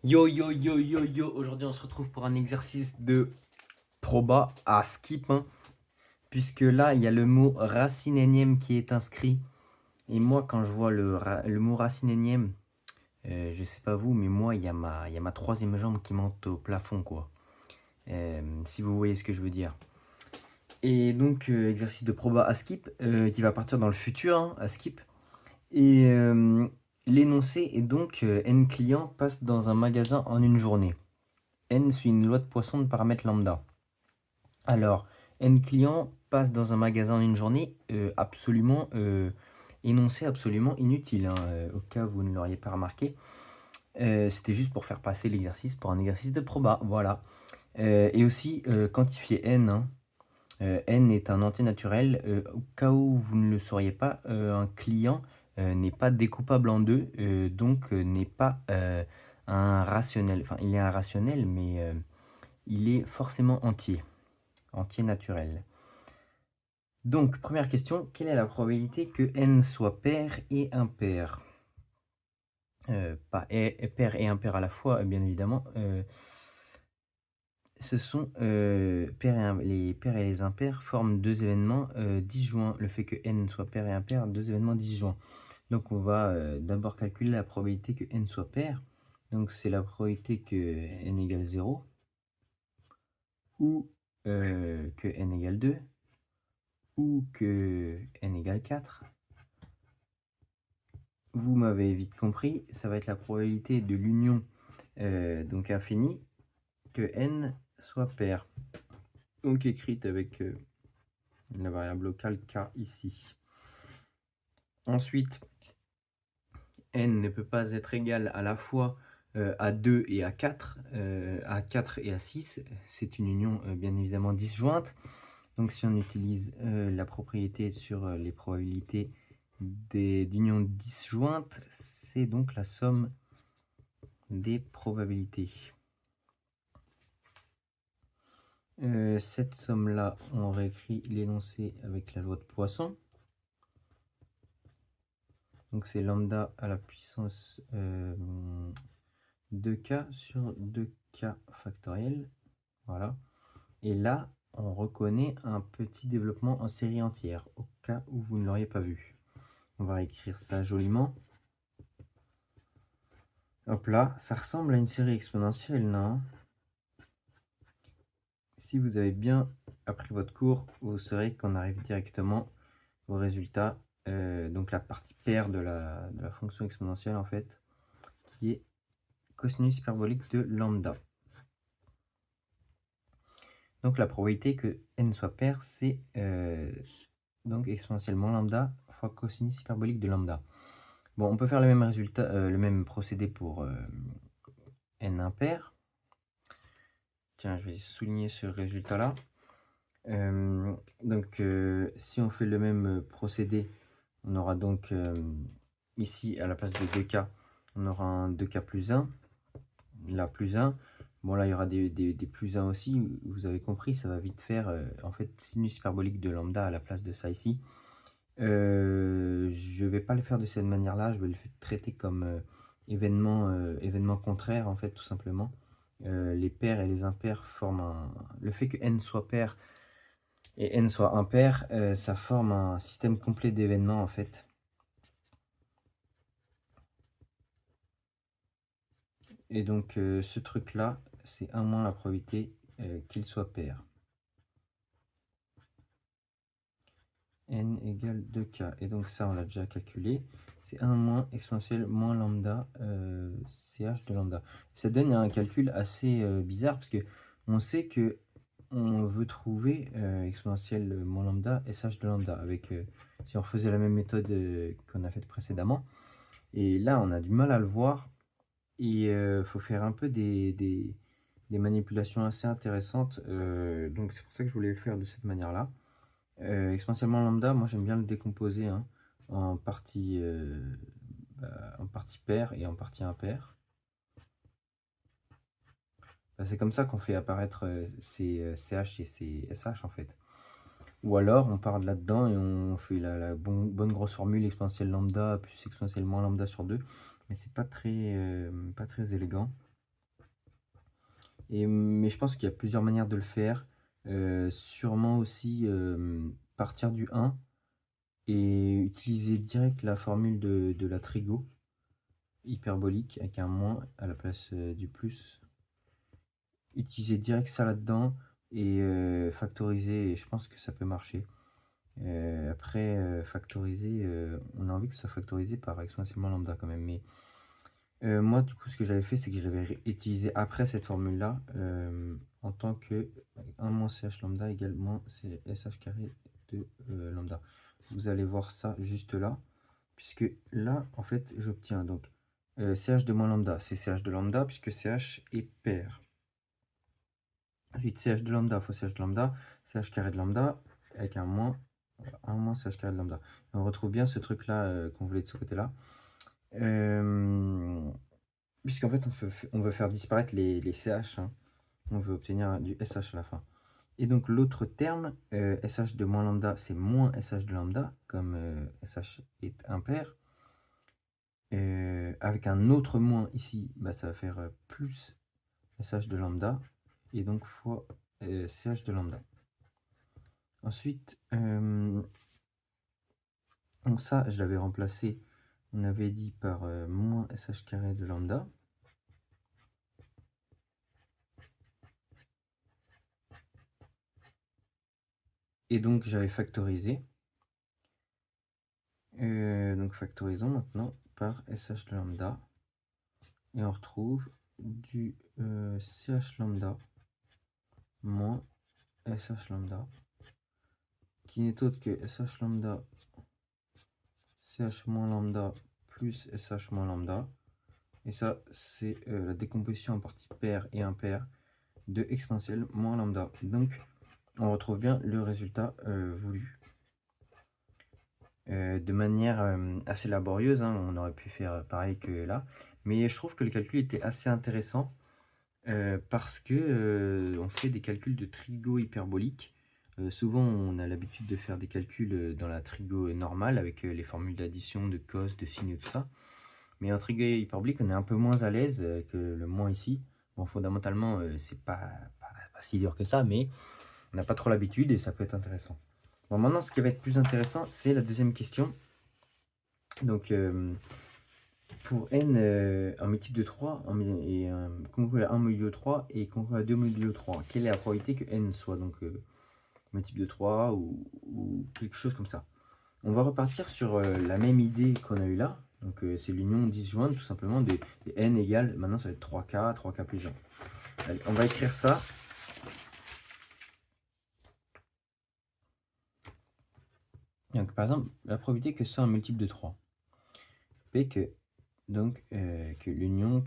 Yo yo yo yo yo, aujourd'hui on se retrouve pour un exercice de proba à skip, hein, puisque là il y a le mot racine énième qui est inscrit. Et moi quand je vois le mot racine énième, je sais pas vous, mais moi il y a ma troisième jambe qui monte au plafond quoi. Si vous voyez ce que je veux dire. Et donc exercice de proba à skip qui va partir dans le futur, hein, à skip. Et l'énoncé est donc N clients passent dans un magasin en une journée. N suit une loi de Poisson de paramètres lambda. Alors, N clients passe dans un magasin en une journée, absolument, énoncé absolument inutile, hein, au cas où vous ne l'auriez pas remarqué. C'était juste pour faire passer l'exercice pour un exercice de proba, voilà. Et aussi, quantifier N, hein. N est un entier naturel. Au cas où vous ne le sauriez pas, un client n'est pas découpable en deux, donc n'est pas un rationnel. Enfin, il est un rationnel, mais il est forcément entier, entier naturel. Donc, première question, quelle est la probabilité que n soit pair et impair? Pas pair et impair à la fois, bien évidemment. Ce sont les pairs et les impairs forment deux événements disjoints. Le fait que n soit pair et impair, deux événements disjoints. Donc, on va d'abord calculer la probabilité que n soit pair. Donc, c'est la probabilité que n égale 0 ou que n égale 2 ou que n égale 4. Vous m'avez vite compris, ça va être la probabilité de l'union donc infinie que n soit pair. Donc écrite avec la variable locale k ici. Ensuite, n ne peut pas être égal à la fois à 2 et à 4 et à 6. C'est une union bien évidemment disjointe. Donc si on utilise la propriété sur les probabilités d'union disjointe, c'est donc la somme des probabilités. Cette somme-là, on réécrit l'énoncé avec la loi de Poisson. Donc c'est lambda à la puissance 2k sur 2k factoriel. Voilà. Et là, on reconnaît un petit développement en série entière, au cas où vous ne l'auriez pas vu. On va écrire ça joliment. Hop là, ça ressemble à une série exponentielle, non? Si vous avez bien appris votre cours, vous saurez qu'on arrive directement au résultat, donc la partie paire de la fonction exponentielle en fait, qui est cosinus hyperbolique de lambda. Donc la probabilité que n soit pair, c'est donc exponentiellement lambda fois cosinus hyperbolique de lambda. Bon, on peut faire le même résultat, le même procédé pour n impair. Tiens, je vais souligner ce résultat-là. Donc, si on fait le même procédé, on aura donc ici, à la place de 2k, on aura un 2k plus 1, là plus 1. Bon, là, il y aura des plus 1 aussi. Vous avez compris, ça va vite faire, en fait, sinus hyperbolique de lambda à la place de ça ici. Je ne vais pas le faire de cette manière-là, je vais le traiter comme événement contraire, en fait, tout simplement. Les pairs et les impairs forment un... Le fait que n soit pair et n soit impair, ça forme un système complet d'événements, en fait. Et donc, ce truc-là, c'est 1 moins la probabilité qu'il soit pair. N égale 2k. Et donc ça, on l'a déjà calculé. C'est 1 moins exponentielle moins lambda ch de lambda. Ça donne un calcul assez bizarre parce que on sait que on veut trouver exponentielle moins lambda sh de lambda avec si on faisait la même méthode qu'on a faite précédemment. Et là, on a du mal à le voir et faut faire un peu des manipulations assez intéressantes. Donc c'est pour ça que je voulais le faire de cette manière-là. Exponentiellement lambda, moi j'aime bien le décomposer hein, en partie paire et en partie impaire. C'est comme ça qu'on fait apparaître ces CH et ces SH en fait. Ou alors on part de là-dedans et on fait la bonne grosse formule exponentielle lambda plus exponentielle moins lambda sur 2. Mais c'est pas très élégant. Mais je pense qu'il y a plusieurs manières de le faire. Sûrement aussi partir du 1 et utiliser direct la formule de la trigo hyperbolique avec un moins à la place du plus. Utiliser direct ça là-dedans et factoriser, et je pense que ça peut marcher. Après, factoriser, on a envie que ça soit factorisé par exponentiellement lambda quand même. Mais moi, du coup, ce que j'avais fait, c'est que je l'avais utilisé après cette formule-là en tant que 1 moins ch lambda égale moins sh carré de lambda. Vous allez voir ça juste là, puisque là, en fait, j'obtiens donc ch de moins lambda, c'est ch de lambda, puisque ch est pair. Ensuite, ch de lambda fois ch de lambda, ch carré de lambda, avec un moins, voilà, 1 moins ch carré de lambda. Et on retrouve bien ce truc-là qu'on voulait de ce côté-là. Puisqu'en fait, on veut faire disparaître les ch, hein. On veut obtenir du sh à la fin. Et donc, l'autre terme, sh de moins lambda, c'est moins sh de lambda, comme sh est impair. Avec un autre moins ici, bah, ça va faire plus sh de lambda, et donc fois ch de lambda. Ensuite, donc ça, je l'avais remplacé, on avait dit par moins sh carré de lambda. Et donc, j'avais factorisé. Donc, factorisons maintenant par sh de lambda. Et on retrouve du ch lambda moins sh lambda, qui n'est autre que sh lambda ch moins lambda plus sh moins lambda. Et ça, c'est la décomposition en partie paire et impaire de exponentielle moins lambda. Donc, on retrouve bien le résultat voulu. De manière assez laborieuse, hein, on aurait pu faire pareil que là. Mais je trouve que le calcul était assez intéressant parce que on fait des calculs de trigo hyperbolique. Souvent, on a l'habitude de faire des calculs dans la trigo normale avec les formules d'addition, de cos, de sin et tout ça. Mais en trigo hyperbolique, on est un peu moins à l'aise que le moins ici. Bon, fondamentalement, c'est pas si dur que ça, mais on n'a pas trop l'habitude et ça peut être intéressant. Bon, maintenant, ce qui va être plus intéressant, c'est la deuxième question. Donc, pour n un multiple de 3 et congru à 1 modulo 3 et congru à 2 modulo 3, quelle est la probabilité que n soit donc multiple de 3 ou quelque chose comme ça? On va repartir sur la même idée qu'on a eu là. Donc, c'est l'union disjointe tout simplement des n égale, maintenant ça va être 3k, 3k plus 1. Allez, on va écrire ça. Donc, par exemple, la probabilité que ce soit un multiple de 3 fait que, donc, que l'union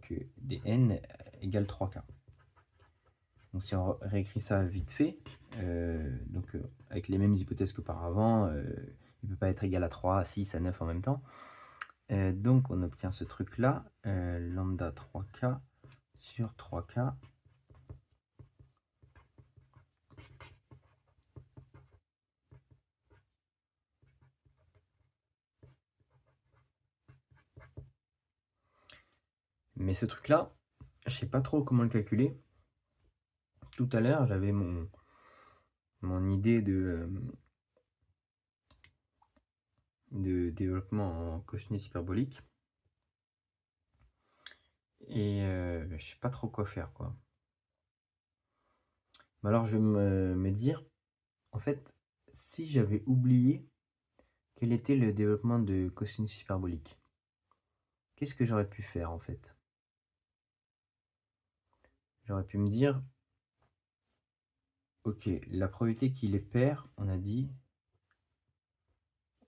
que des n égale 3k. Donc, si on réécrit ça vite fait, avec les mêmes hypothèses qu'auparavant, il ne peut pas être égal à 3, à 6, à 9 en même temps. Donc, on obtient ce truc-là, lambda 3k sur 3k. Mais ce truc-là, je sais pas trop comment le calculer. Tout à l'heure, j'avais mon idée de développement en cosinus hyperbolique. Et je sais pas trop quoi faire, quoi. Alors, je vais me dire, en fait, si j'avais oublié quel était le développement de cosinus hyperbolique, qu'est-ce que j'aurais pu faire, en fait? J'aurais pu me dire, ok, la probabilité qu'il est pair, on a dit,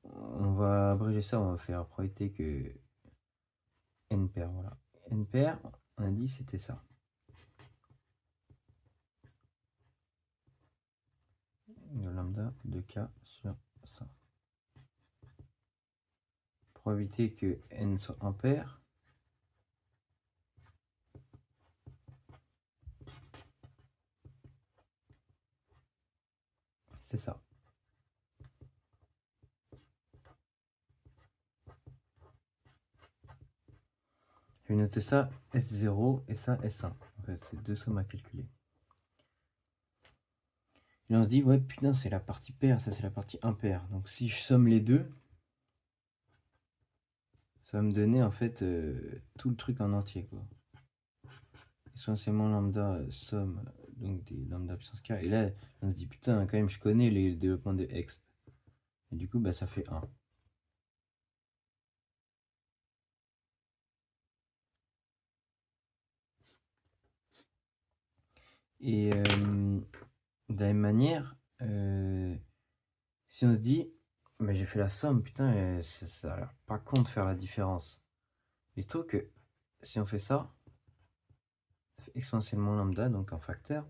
on va abréger ça, on va faire la probabilité que n pair, voilà. N pair, on a dit c'était ça. De lambda de k sur ça. Probabilité que n soit impair. C'est ça. Je vais noter ça S0 et ça S1. fait, c'est deux sommes à calculer. Et là, on se dit, ouais, putain, c'est la partie paire, ça c'est la partie impaire. Donc si je somme les deux, ça va me donner en fait tout le truc en entier, quoi. Essentiellement lambda somme, donc des lambda puissance k. Et là, on se dit, putain, quand même, je connais les développements de exp. Et du coup, bah, ça fait 1. Et de la même manière, si on se dit, mais j'ai fait la somme, putain, ça a l'air pas con de faire la différence. Il se trouve que si on fait ça, ça fait exponentiellement lambda, donc un facteur.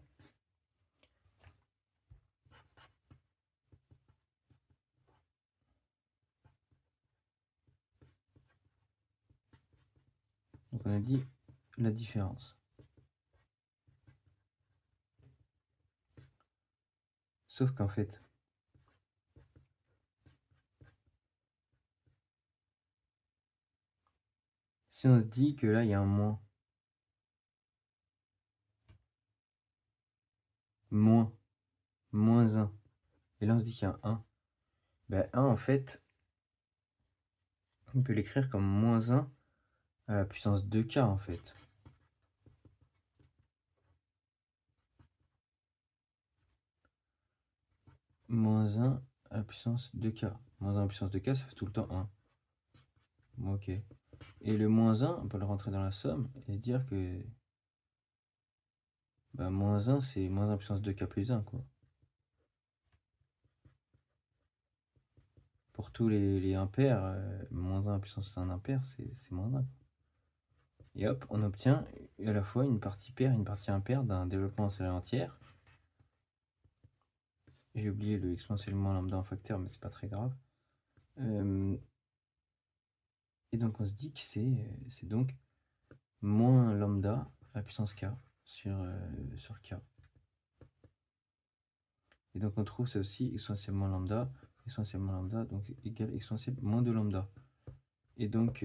Donc on a dit la différence. Sauf qu'en fait, si on se dit que là, il y a un moins, moins 1, et là on se dit qu'il y a un 1, ben 1 en fait, on peut l'écrire comme moins 1 à la puissance 2k en fait. Moins 1 à la puissance 2k. Moins 1 à la puissance 2k, ça fait tout le temps 1. Bon, ok. Et le moins 1, on peut le rentrer dans la somme et dire que bah, moins 1, c'est moins 1 à la puissance 2k plus 1, quoi. Pour tous les impairs, moins 1 à la puissance 1 impair, c'est moins 1. Et hop, on obtient à la fois une partie paire et une partie impaire d'un développement en série entière. J'ai oublié le exponentiellement lambda en facteur, mais c'est pas très grave. Et donc on se dit que c'est donc moins lambda à la puissance k sur k. Et donc on trouve ça aussi exponentiellement lambda, donc égal exponentielle moins 2 lambda. Et donc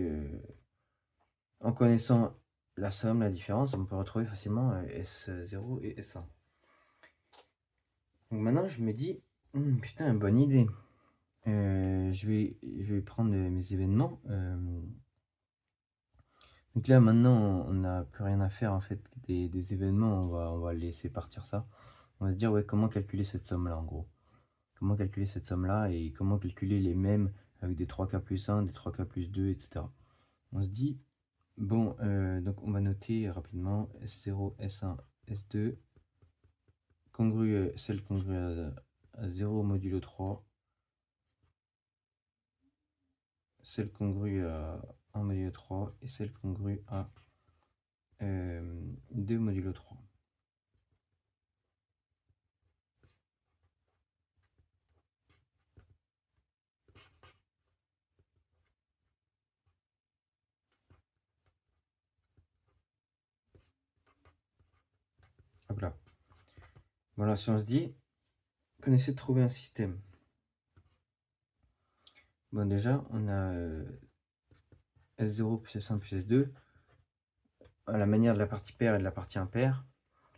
en connaissant la somme, la différence, on peut retrouver facilement S0 et S1. Donc maintenant je me dis, putain, bonne idée. Je vais prendre mes événements. Donc là maintenant on n'a plus rien à faire en fait des événements, on va laisser partir ça. On va se dire, ouais, comment calculer cette somme là en gros. Comment calculer cette somme là et comment calculer les mêmes avec des 3k plus 1, des 3k plus 2, etc. On se dit, bon, donc on va noter rapidement S0, S1, S2, celle congrue à 0 modulo 3, celle congrue à 1 modulo 3 et celle congrue à 2 modulo 3. Hop là. Voilà, si on se dit qu'on essaie de trouver un système. Bon, déjà, on a S0 plus S1 plus S2. À la manière de la partie paire et de la partie impaire,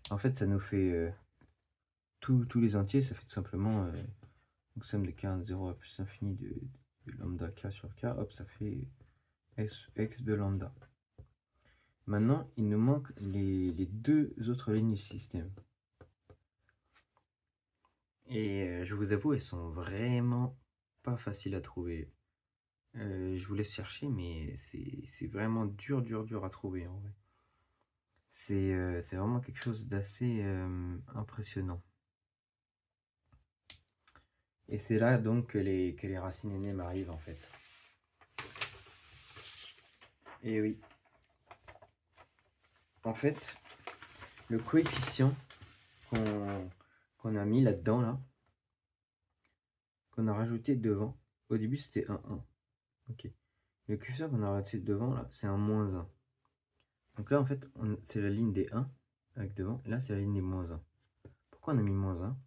en fait, ça nous fait tous les entiers, ça fait tout simplement donc somme de k 0 à plus infini de lambda k sur k, hop, ça fait x de lambda. Maintenant, il nous manque les deux autres lignes du système. Et je vous avoue, elles sont vraiment pas faciles à trouver. Je vous laisse chercher, mais c'est vraiment dur à trouver en vrai. C'est vraiment quelque chose d'assez impressionnant. Et c'est là donc que les racines aînées arrivent en fait. Et oui. En fait, le coefficient qu'on a mis là-dedans, là, qu'on a rajouté devant, au début c'était un 1. Ok. Le coefficient qu'on a rajouté devant, là, c'est un moins 1. Donc là, en fait, c'est la ligne des 1 avec devant, et là, c'est la ligne des moins 1. Pourquoi on a mis moins 1?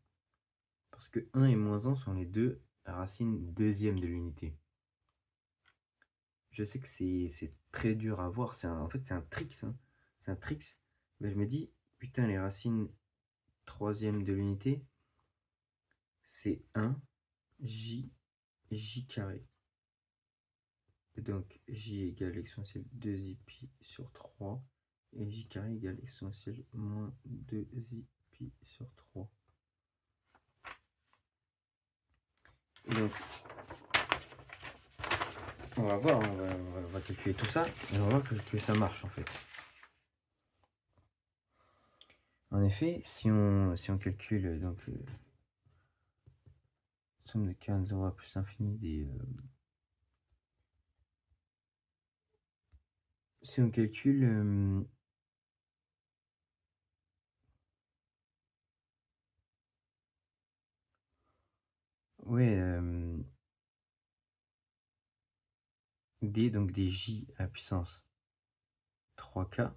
Parce que 1 et moins 1 sont les deux racines deuxième de l'unité. Je sais que c'est très dur à voir, en fait c'est un tricks, hein. C'est un tricks, mais je me dis, Putain, les racines troisième de l'unité, c'est 1 j carré. Et donc j égale exponentielle 2i pi sur 3. Et j carré égale exponentielle moins 2i pi sur 3. Et donc, on va voir, on va calculer tout ça, et on va voir que ça marche en fait. En effet, si on calcule donc somme de k de 0 à plus l'infini des... si on calcule... ouais, donc des j à la puissance 3k,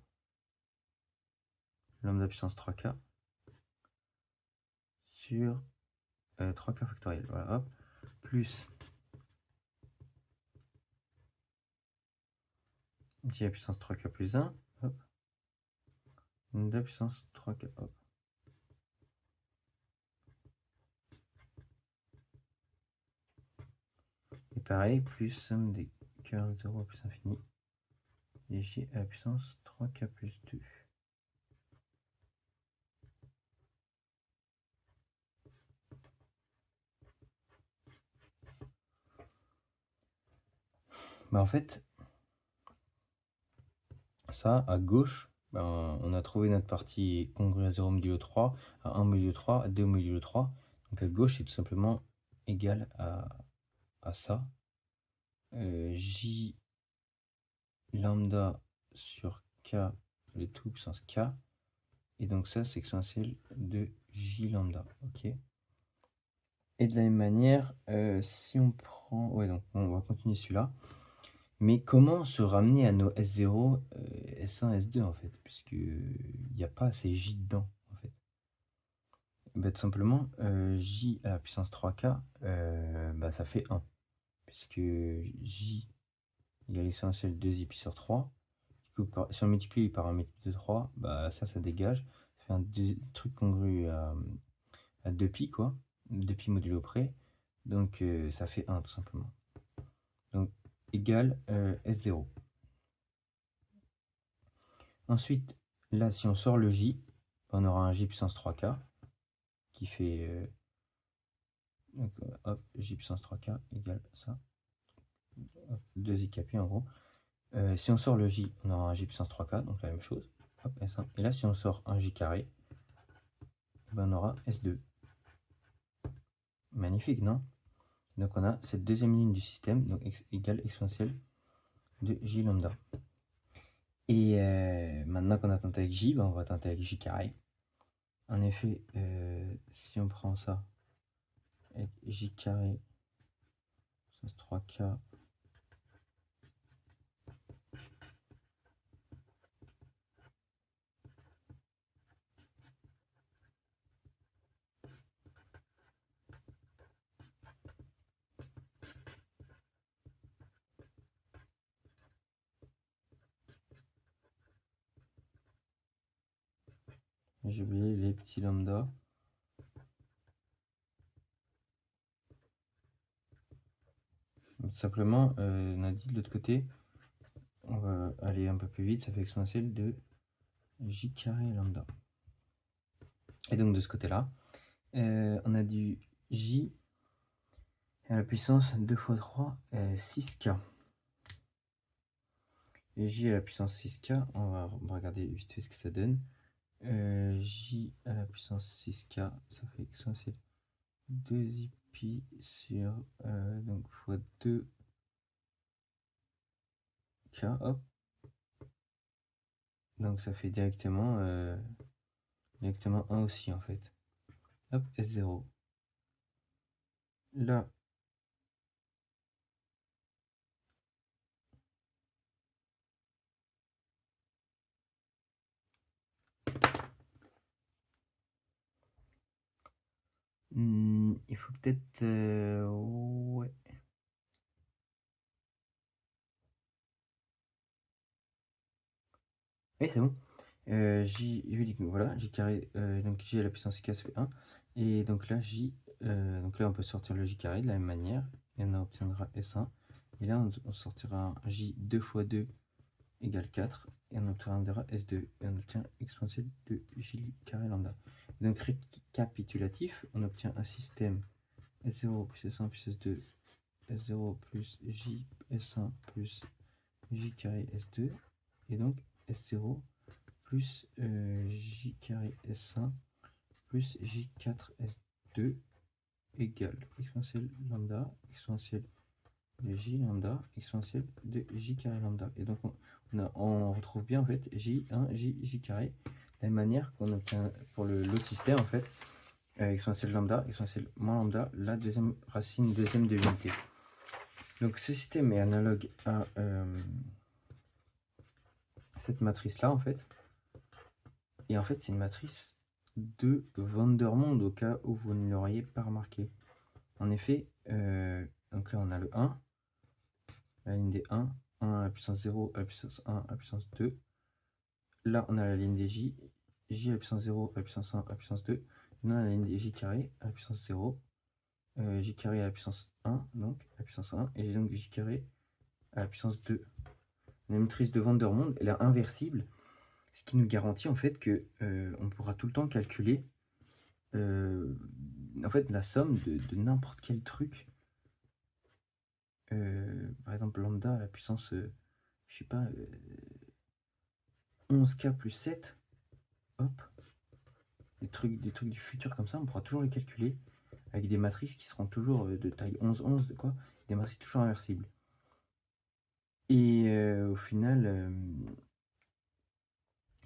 lambda puissance 3k, sur 3k factoriel, voilà, hop, plus j à la puissance 3k plus 1, hop, lambda puissance 3k, hop. Et pareil, plus somme des k 0 à plus infini, des j à la puissance 3k plus 2. Bah en fait, ça, à gauche, ben, on a trouvé notre partie congrue à 0 modulo 3, à 1 modulo 3, à 2 modulo 3. Donc à gauche, c'est tout simplement égal à ça. J lambda sur k, le tout puissance k. Et donc ça, c'est exponentielle de j lambda. Ok. Et de la même manière, si on prend... Ouais, donc on va continuer celui-là. Mais comment se ramener à nos S0, S1, S2 en fait, puisqu'il n'y a pas assez J dedans en fait. Bah, tout simplement, J à la puissance 3K, bah, ça fait 1, puisque J égale exponentielle 2i pi sur 3. Du coup, si on multiplie par un multiple de 3, bah, ça dégage. Ça fait un truc congru à 2pi, quoi, 2pi modulo près. Donc ça fait 1 tout simplement. Donc égale S0. Ensuite, là, si on sort le J, on aura un J puissance 3K qui fait donc, hop, J puissance 3K égale ça. 2i kp en gros. Si on sort le J, on aura un J puissance 3K, donc la même chose. Hop, S1. Et là, si on sort un J carré, ben on aura S2. Magnifique, non? Donc on a cette deuxième ligne du système, donc égale exponentielle de J lambda. Et maintenant qu'on a tenté avec J, ben on va tenter avec J carré. En effet, si on prend ça avec J carré, 3K, j'ai oublié les petits lambda. Tout simplement, on a dit de l'autre côté, on va aller un peu plus vite, ça fait exponentielle de J carré lambda. Et donc de ce côté-là, on a du J à la puissance 2 fois 3, 6K. Et J à la puissance 6K, on va regarder vite fait ce que ça donne. J à la puissance 6K, ça fait exponentielle 2i pi sur donc fois 2K, hop. Donc ça fait directement 1 aussi en fait. Hop, S0. Là, il faut peut-être... ouais. Oui, c'est bon. J, voilà, J carré, donc J à la puissance k ça fait 1. Et donc là, J, donc là on peut sortir le J carré de la même manière, et on obtiendra S1. Et là on sortira un J 2 fois 2 égale 4, et on obtiendra S2, et on obtient exponentielle de J carré lambda. Et donc récapitulatif, on obtient un système S0 plus S1 plus S2, S0 plus J S1 plus J carré S2, et donc S0 plus J carré S1 plus J4 S2 égale exponentielle lambda, exponentielle de J lambda, exponentielle de J carré lambda. Et donc on retrouve bien en fait J1, J carré, de la même manière qu'on obtient pour l'autre système en fait, exponentielle lambda, exponentielle moins lambda, la deuxième racine deuxième de l'unité. Donc ce système est analogue à cette matrice là en fait. Et en fait, c'est une matrice de Vandermonde au cas où vous ne l'auriez pas remarqué. En effet, donc là on a le 1, la ligne des 1, 1 à la puissance 0, à la puissance 1, à la puissance 2. Là on a la ligne des J, J à la puissance 0, à la puissance 1, à la puissance 2. Là on a la ligne des J carré à la puissance 0, J carré à la puissance 1, donc à la puissance 1, et donc J carré à la puissance 2. La matrice de Vandermonde, elle est inversible, ce qui nous garantit en fait que on pourra tout le temps calculer en fait la somme de n'importe quel truc. Par exemple lambda à la puissance, je sais pas, 11k plus 7, hop, des trucs du futur comme ça, on pourra toujours les calculer avec des matrices qui seront toujours de taille 11, de quoi, des matrices toujours inversibles. Et au final,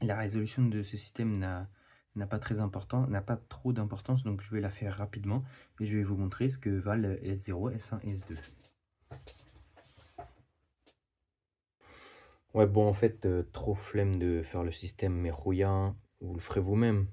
la résolution de ce système n'a pas trop d'importance, donc je vais la faire rapidement et je vais vous montrer ce que valent S0, S1 et S2. Ouais, bon, en fait, trop flemme de faire le système, mais Rouya, vous le ferez vous-même.